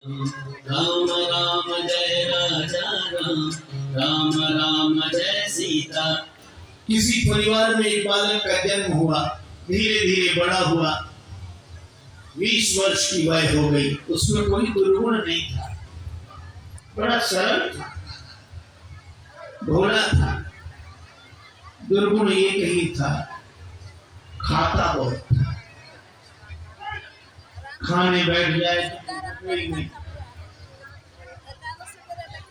राम राम जय राजा राम, राम राम जय सीता। किसी परिवार में एक बालक का जन्म हुआ, धीरे धीरे बड़ा हुआ, 20 वर्ष की वय हो गई। उसमें कोई दुर्गुण नहीं था, बड़ा सरल था, भोला था। दुर्गुण एक ही था, खाता बहुत था। खाने बैठ जाए तो नहीं।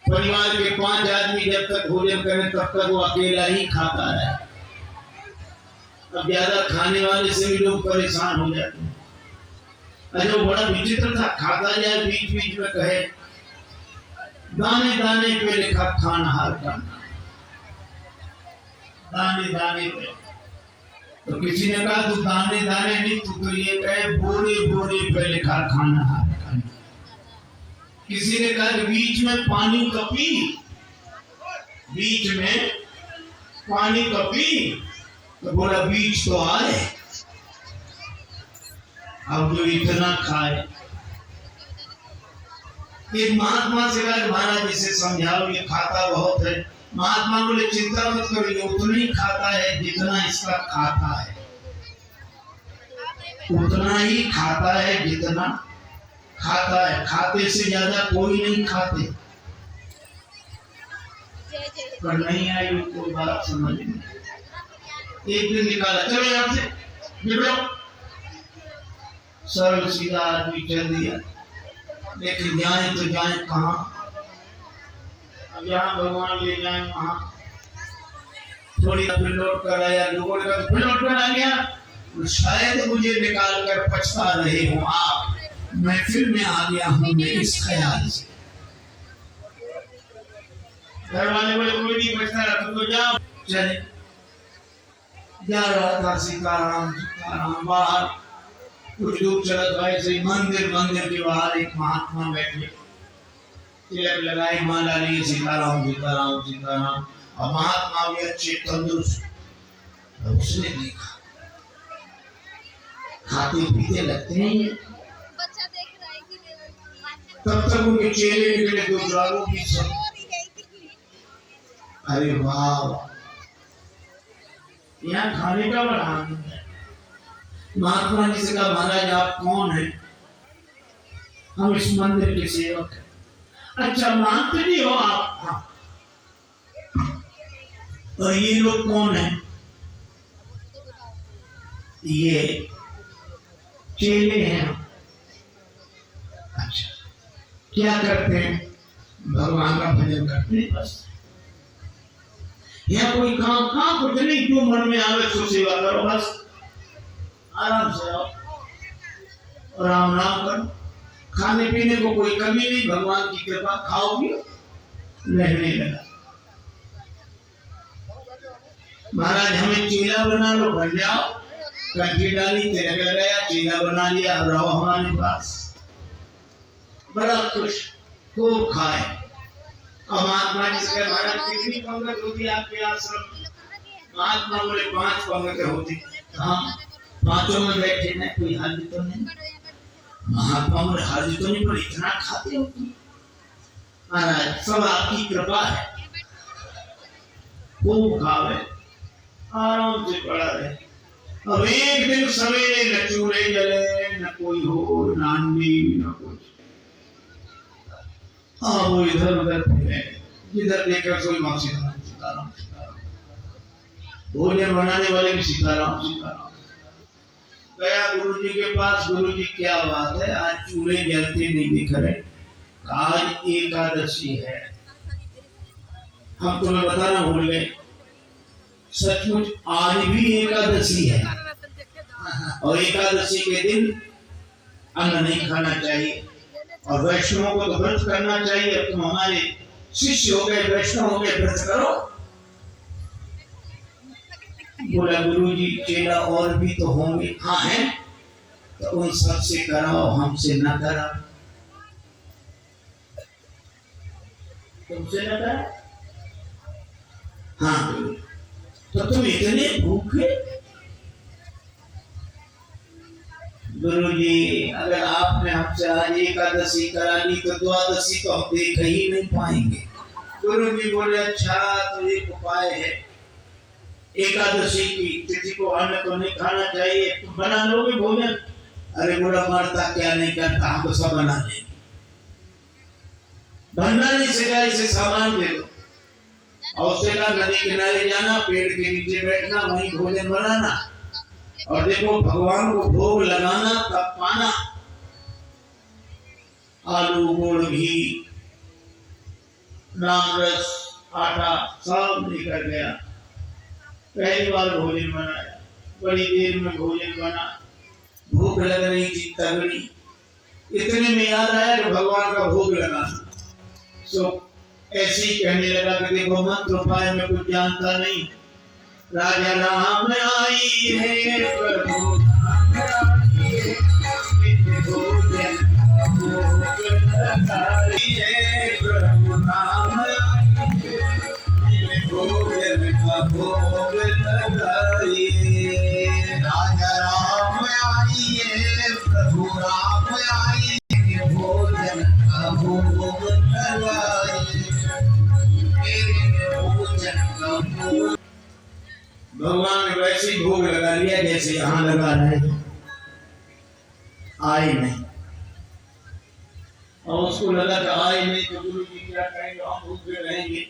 परिवार के 5 आदमी जब तक भोजन करें तब तक वो अकेला ही खाता है। अब ज्यादा खाने वाले से भी लोग परेशान हो जाते हैं। अरे वो बड़ा विचित्र था, खाता जाए बीच बीच में कहे दाने दाने पे लिखा खानहार करना, दाने दाने पे। तो किसी ने कहा तू दाने दाने नहीं, तू ये कहे बोरे बोरे पे लिखा खानहार करना। किसी ने कहा बीच में पानी का पी, बीच में पानी का पी, तो बोला बीच तो आए। अब जो इतना खाए। एक महात्मा से कहा महाराज इसे समझाओ, ये खाता बहुत है। महात्मा बोले चिंता मत करो, ये उतना ही खाता है जितना इसका खाता है, उतना ही खाता है जितना खाता है। खाते से ज्यादा कोई नहीं खाते। पर नहीं आई उनको बात समझ में। एक दिन निकाला, चलो यहाँ से निकलो। सरल सीधा आदमी चल दिया, लेकिन जाए तो जाए कहाँ? अब जहाँ भगवान ले जाए वहां। थोड़ी फिर लौट कर आया, लोगों ने कहा फिर लौट कर आ गया, तो शायद मुझे निकाल कर पछता रहे हो आप, मैं फिर में आ गया हूँ मैं इस ख्याल से। घर वाले बोले कोई नहीं पछता रहा, तुम तो जाओ। चले, जा रहा था सीताराम सीताराम। बाहर कुछ दूर चलत भाई से मंदिर के बाहर एक महात्मा बैठे, तिलक लगाए, माला लिए, सीताराम सीताराम सीताराम। और महात्मा भी अच्छे तंदुरुस्त। उसने देखा खाते पीते लगते हैं, तब तक उनके चेहरे निकले दो द्वारों की सब। अरे वाह, यहाँ खाने का बड़ा आनंद है। महात्मा जी से कहा महाराज आप कौन हैं? हम इस मंदिर के सेवक हैं। अच्छा मानते नहीं हो आप? हाँ। और ये लोग कौन हैं? ये चेले हैं। अच्छा क्या करते हैं? भगवान का भजन करते हैं बस। या कोई काम कहाँ कुछ नहीं, जो मन में आवे सो सेवा करो बस, आराम से आओ, राम नाम करो। खाने पीने को कोई कमी नहीं, भगवान की कृपा, खाओ पियो, रहने लगा। महाराज हमें चेला बना लो, बन जाओ। कंठी डाली, तिलक लगाया, चेला बना लिया, रहो हमारे पास। बड़ा खुश, खूब खाए। और महात्मा जी से महाराज कितनी पंगत होती आपके आश्रम? महात्मा बोले 5 पंगतें होती। हाँ, पांचों में बैठे ना, कोई हाल तो नहीं। महात्मा बोले हाल तो नहीं, पर इतना खाते हो तुम? महाराज सब आपकी कृपा है, खूब खावे, आराम से पड़ा रहे। अब एक दिन सवेरे न चूल्हे जले, न कोई हो, न अंडी, न कुछ। हाँ वो इधर उधर फिरे, जिधर देखकर कोई माँ सीताराम सीताराम सीताराम। भोजन बनाने वाले भी सीताराम सीताराम। गया गुरुजी के पास, गुरुजी क्या बात है आज चूल्हे जलते नहीं दिख रहे? आज एकादशी है। हम तुम्हें बताना भूल गए, सचमुच आज भी एकादशी है। और एकादशी के दिन अन्न नहीं खाना चाहिए, और वैष्णवों को तो व्रत करना चाहिए। अब तुम हमारे शिष्य हो गए, वैष्णव हो गए, व्रत करो। बोला गुरुजी चेला और भी तो होंगे। हाँ है, तो उन सबसे कराओ, हमसे न कराओ। तुमसे न कराओ? हाँ, तो तुम इतने भूखे? गुरुजी अगर आपने हमसे आज एकादशी करा ली तो द्वादशी तो हम देख ही नहीं पाएंगे। गुरु जी बोले अच्छा तो एक उपाय है, एकादशी की तिथि को अन्न तो नहीं खाना चाहिए, तो बना लोगे भोजन? अरे बुरा मरता क्या नहीं करता, हम तो सब बना लेंगे। बनना नहीं सिखाया, इसे सामान दे दो और उससे कहा नदी किनारे जाना, पेड़ के नीचे बैठना, वहीं भोजन बनाना और देखो भगवान को भोग लगाना तब पाना। आलू गुड़ घी राम रस आटा सब लेकर गया। पहली बार भोजन बनाया, बड़ी देर में भोजन बना, भूख लग रही थी तगड़ी। इतने में याद आया कि भगवान का भोग लगाना। सो ऐसे ही कहने लगा कि देखो मंत्र उपाय में कुछ जानता नहीं। राजा राम आई है प्रभु भोग लगाइए। राजा राम आई है प्रभु राम आई है, भोजन का भोग लगाइए। भगवान ने वैसे ही भोग लगा लिया जैसे यहाँ लगा रहे, आए नहीं। और उसको लगा कि आए नहीं तो गुरु जी क्या कहेंगे, हम भूखे रहेंगे।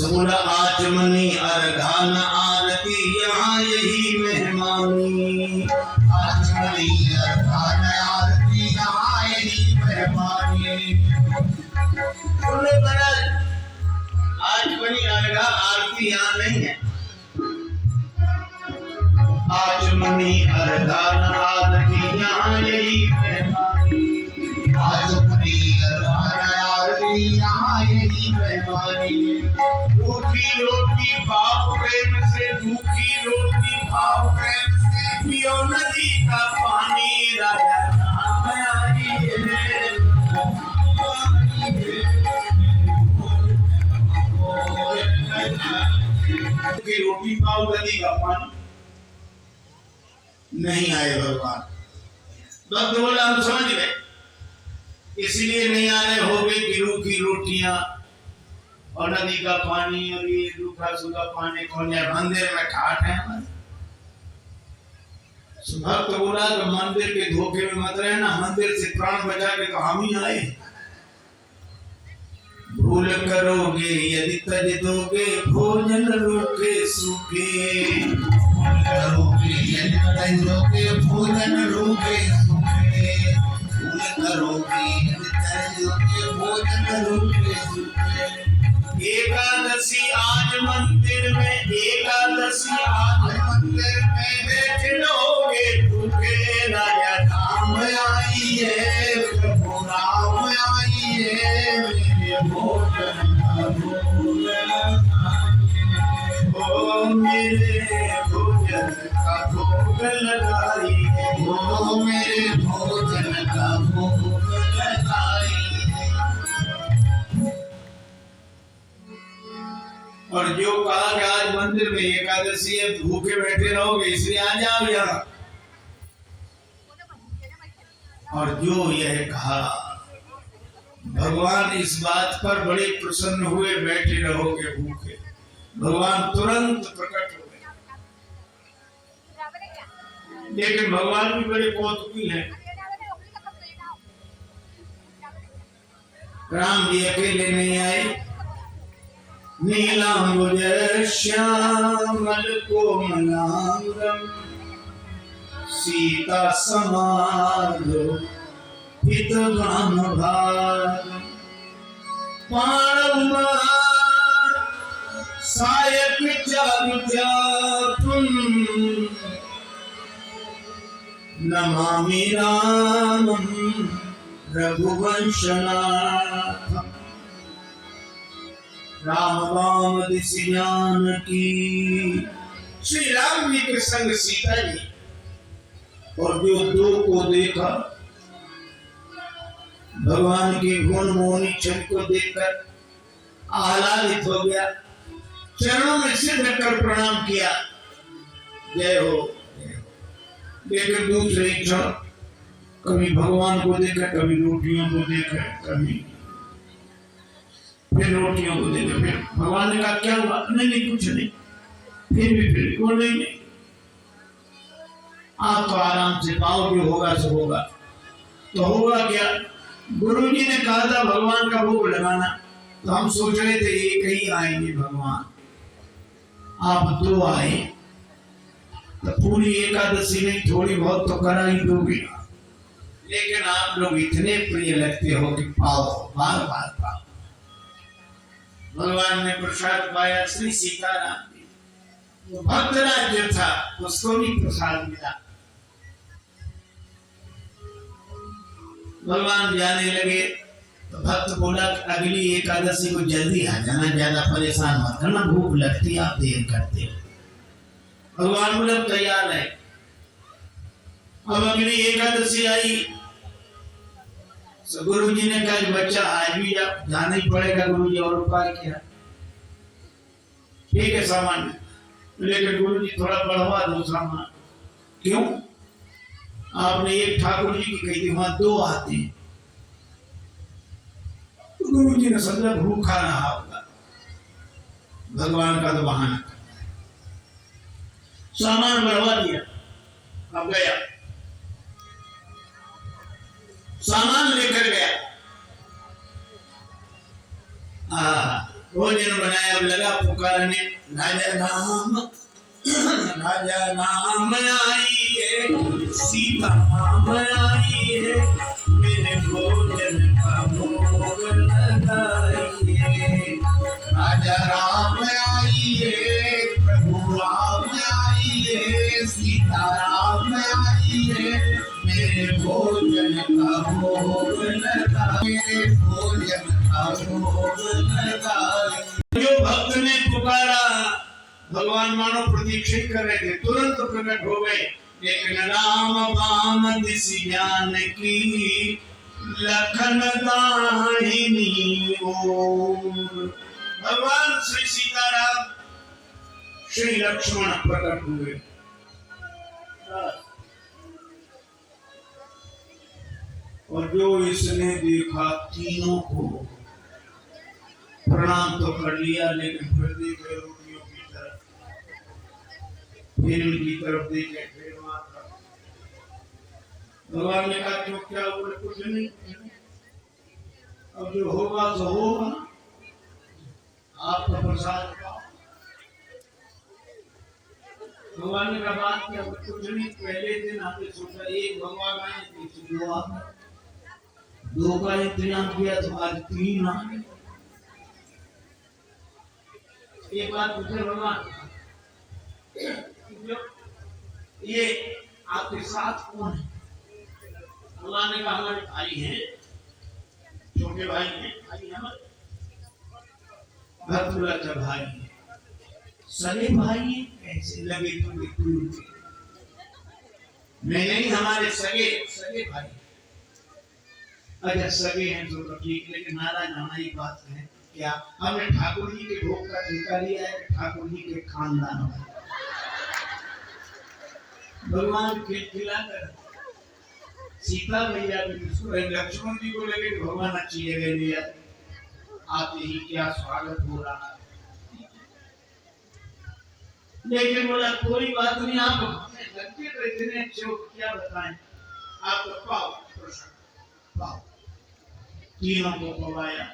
बोला आचमनी अर्घान आरती यहाँ यही मेहमानी। आचमनी अर्घान आरती यहाँ यही मेहमानी। बोले महाराज आचमनी अर्घा आरती यहाँ नहीं है। आचमनी अर्घान आरती यहाँ यही मेहमानी। आचमनी अर्घान आरती यहाँ यही मेहमानी। रूखी रोटी भाव प्रेम से, रूखी रोटी भाव प्रेम से पियो नदी का पानी। राजा राम आई है, रूखी रोटी पाव नदी का पानी नहीं आए भगवान। भक्त बोला हम समझ गए, इसलिए नहीं आ रहे होगे कि रूखी रोटियां और नदी का पानी और ये रूखा सूखा पानी कौन है, मंदिर में ठाठ है हमारे। भक्त बोला तो मंदिर के धोखे में मत रहना, मंदिर से प्राण बचा के तो हम ही आए। भूल करोगे यदि तज दोगे, भोजन रूखे सूखे। भूल करोगे यदि तज दोगे, भोजन रूखे सूखे। भूल करोगे यदि तज दोगे, भोजन रूखे सूखे। एकादशी आज मंदिर में, एकादशी आज मंदिर में बैठे रहोगे भूखे। राजा राम आई है प्रभु राम आई है, मेरे भोजन का भोग लगाइए। ओ मेरे भोजन का भोग लगाइए, ओ मेरे भोजन का भोग लगाइए। और जो कहा कि आज मंदिर में एकादशी है भूखे बैठे रहोगे इसलिए आ जाओ यहाँ। और जो यह कहा भगवान इस बात पर बड़े प्रसन्न हुए, बैठे रहोगे भूखे। भगवान तुरंत प्रकट हो गए। लेकिन भगवान भी बड़े कौतुकी हैं। राम जी अकेले नहीं आए, नीलांबुज श्यामल कोमलांगम सीता समाधो हितगाम भागम। पाणम सायक चारु चापुन, नमामि रामं रघुवंशनाथम्। राम राम दिशि जानकी। श्री राम जी के संग सीता जी, और जो दो को देखा भगवान के गुण मोहनी छवि को देखकर आह्लादित हो गया, चरणों में सिर रखकर प्रणाम किया, जय हो। लेकिन दूसरे क्षण कभी भगवान को देखे, कभी रोटियों को देखे, कभी फिर रोटियों को देखे। फिर भगवान ने कहा क्या हुआ? नहीं नहीं कुछ नहीं। फिर को नहीं, आप तो आराम से पाओ, जो होगा सो होगा। तो होगा क्या? गुरु जी ने कहा था भगवान का भोग लगाना, तो हम सोच रहे थे एक ही आएंगे भगवान, आप दो आए तो पूरी एकादशी नहीं थोड़ी बहुत तो करा ही दोगे, लेकिन आप लोग इतने प्रिय लगते हो कि पाओ, बार बार पाओ। भगवान ने प्रसाद पाया, श्री सीताराम जी, तो भक्तराज जो था उसको भी प्रसाद मिला। भगवान जाने लगे तो भक्त बोला अगली एकादशी को जल्दी आ जाना, ज्यादा परेशान मत करना, भूख लगती आप देर करते हो। भगवान बोले तैयार है। अब अगली एकादशी आई, तो गुरु जी ने कहा बच्चा आज भी जाना ही पड़ेगा गुरु जी, और उपाय क्या? ठीक है सामान, लेकिन गुरु जी थोड़ा बढ़वा दो सामान। क्यों? आपने एक ठाकुर जी की कही थी, वहां दो आते हैं। तो गुरु जी ने समझा भूखा रहा होगा, भगवान का तो बहाना करना है। सामान बढ़वा दिया, अब गया, सामान लेकर गया, भोजन बनाया, अब लगा पुकारने, राजा राम आई है, सीता राम आई है, मेरे भोजन का भोग लगाइए। राजा राम आई है, प्रभु राम आई है, सीता राम आई है, मेरे भोजन का भोग लगाइए, भोजन का भोग लगाइए। जो भक्त ने पुकारा, भगवान मानो प्रतीक्षा कर रहे थे, तुरंत प्रकट हो गए। लेकिन राम बाम दिसि जानकी, लखन दाहिनी ओर। भगवान श्री सीताराम श्री लक्ष्मण प्रकट हुए। और जो इसने देखा तीनों को प्रणाम तो कर लिया, लेकिन फिर देखे रोटियों की तरफ, फिर उनकी तरफ देखे, फिर माता। भगवान ने कहा क्यों, क्या बोले? कुछ नहीं, अब जो होगा तो होगा, आपका प्रसाद पाओ। भगवान ने कहा बात क्या? कुछ नहीं, पहले दिन आपने सोचा एक भगवान आए, पीछे दो आ गए, दो का इंतजाम किया तो आज तीन आ गए। एक बात पूछे भगवान, ये आपके साथ कौन है? भगवान ने कहा हमारे भाई हैं, छोटे भाई हैं, भाई हमारे। भक्त बोला अच्छा भाई है, सगे भाई कैसे लगे तुम्हें दूर के? नहीं हमारे सगे सगे भाई। अच्छा सगे हैं तो ठीक, लेकिन नाराज होना ही बात है क्या? हमने ठाकुर जी के भोग का ठेका लिया है, ठाकुर जी के खानदान में। भगवान खिलाकर सीता मैया लक्ष्मण जी को लगे भगवान अच्छी जगह लिया, आते ही क्या स्वागत हो रहा है। लेकिन बोला कोई बात नहीं, आप हमें लगते तो इतने अच्छे हो, क्या बताएं, आप तो पाओ प्रसाद पाओ। तीनों को पवाया,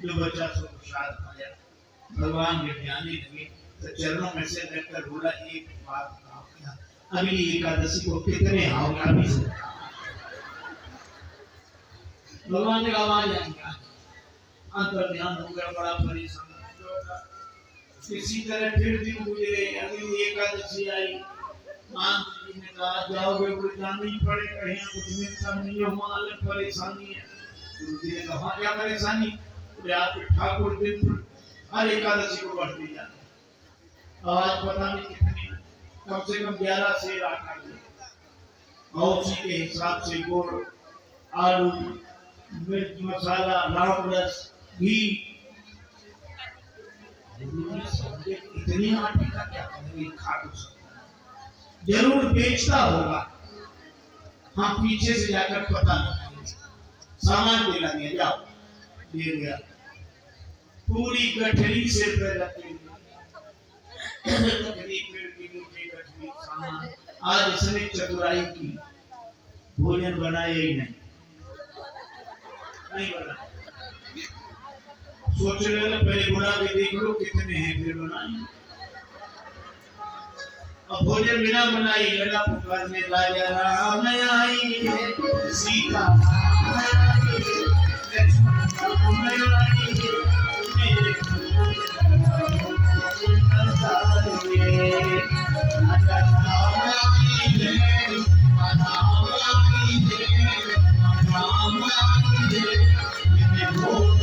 जो बचा सो प्रसाद पाया। भगवान के ध्यान लगे तो चरणों में से लगकर बोला एक बात कहा, अगली एकादशी को कितने आओगे? अभी से भगवान ने आवाज आएंगे, अंतर ध्यान हो गया, बड़ा परेशान। इसी तरह फिर दिन गुजरे, अगली एकादशी आई, मान जी ने कहा जाओगे बोले जाना ही पड़ेगा, यहाँ कुछ मिलता नहीं है, वहाँ अलग परेशानी है। गुरु जी ने कहा क्या परेशानी? बोले आपके ठाकुर दिन हर एकादशी को बढ़ती जाती, आज पता नहीं कितनी, कम से कम 11 से 8 और उसी के हिसाब से गुड़, आलू, मिर्च मसाला, लौंग रस, घी, इतनी आटे का क्या करेंगे? खा तो सकते, जरूर बेचता होगा, हम पीछे से जाकर पता लगाएंगे, सामान दिला दिया, जाओ दे दिया, पूरी गठरी से पे रखेंगे, गठरी पेड़ की नीचे गठरी सामान। आज इसने चतुराई की, भोजन बनाया ही नहीं बना। सोच रहे ना पहले बुला के देख लो कितने हैं फिर बनाए। अब भोजन बिना बनाई लगा पुकारने, राजा राम आई है, सीता आई है, लक्ष्मण आई है, मेरे राजा राम आई है, राम आई है, राम आई है, मेरे भोज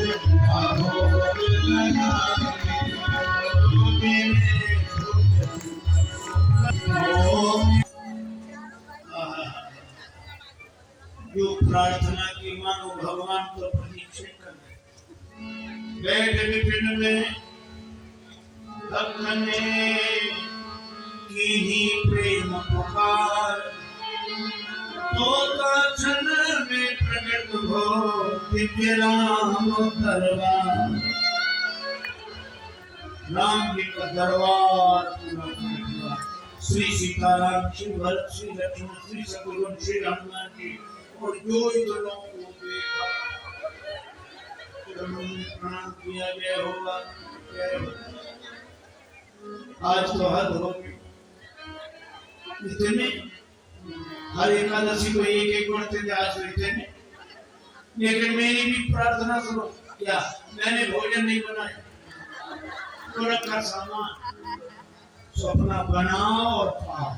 जो प्रार्थना की मानो भगवान तो प्रतीक्षा कर बैठ विपिन में भक्त ने की ही प्रेम पुकार, तो क्षण में प्रकट हो दिव्य राम दरबार। राम जी का दरबार पूरा पूरा, श्री सीताराम, श्री भरत, श्री लक्ष्मण, श्री शत्रुघ्न, श्री हनुमान जी और जो इधरों को देखा प्रणाम किया गया होगा। आज तो हद हो गई, इतने हर एकादशी को एक गणते आज इतने, लेकिन मेरी भी प्रार्थना सुनो, क्या मैंने भोजन नहीं बनाया तो रखा सामान, तो अपना बनाओ और खाओ।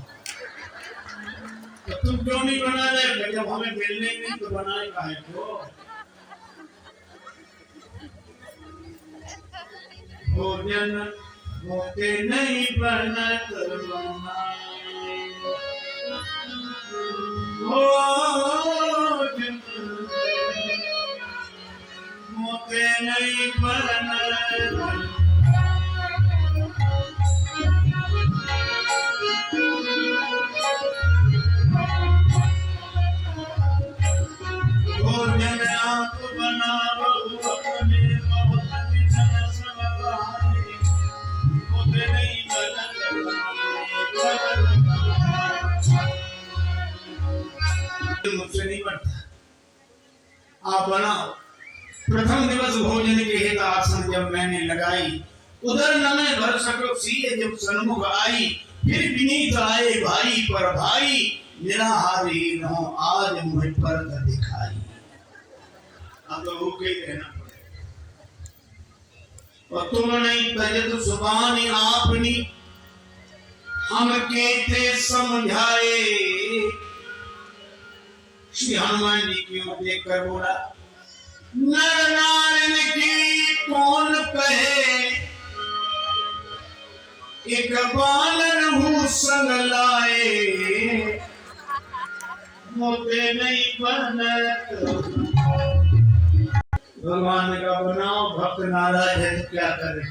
तो तुम क्यों नहीं बना रहे? जब हमें मिलने नहीं तो बनाए काहे को? भोजन होते नहीं बनत बनाए, भोजन होते नहीं बनत। मुझसे नहीं बनता, आप बनाओ। प्रथम दिवस भोजन के हेतु आसन जब मैंने लगाई, उधर न मैं भर सको सीए जब सन्मुख आई, फिर विनीत आए भाई पर भाई, निराहारी रहो आज मुझ पर न दिखाई। अब तो भूखे ही रहना पड़ेगा। और तुम नहीं तजत सुबानी आपनी, हम कहते समझाए। श्री हनुमान जी की ओर देखकर बोला, नर नारायण की कौन कहे, एक बालन हूँ संग लाए, मोते नहीं बनत। भगवान का बनाओ, भक्त नाराज है तो क्या करें।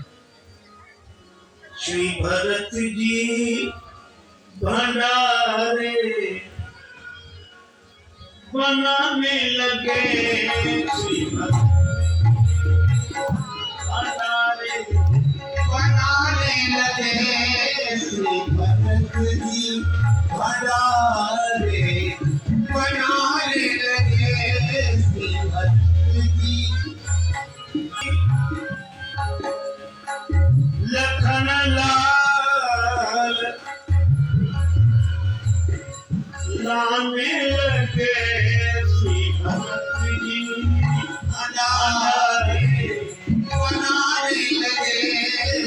श्री भरत जी भंडारे बनाने लगे, श्री भरत भंडारे बनाने लगे, श्री भरत जी भंडारे बनाने लगे, श्री भरत जी। लखन लाल लाने लगे, श्री भरत जी भंडारे बनाने लगे,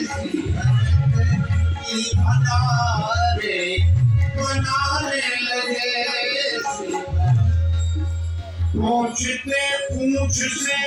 श्री भरत जी भंडारे बनाने लगे। पूछते पूछ से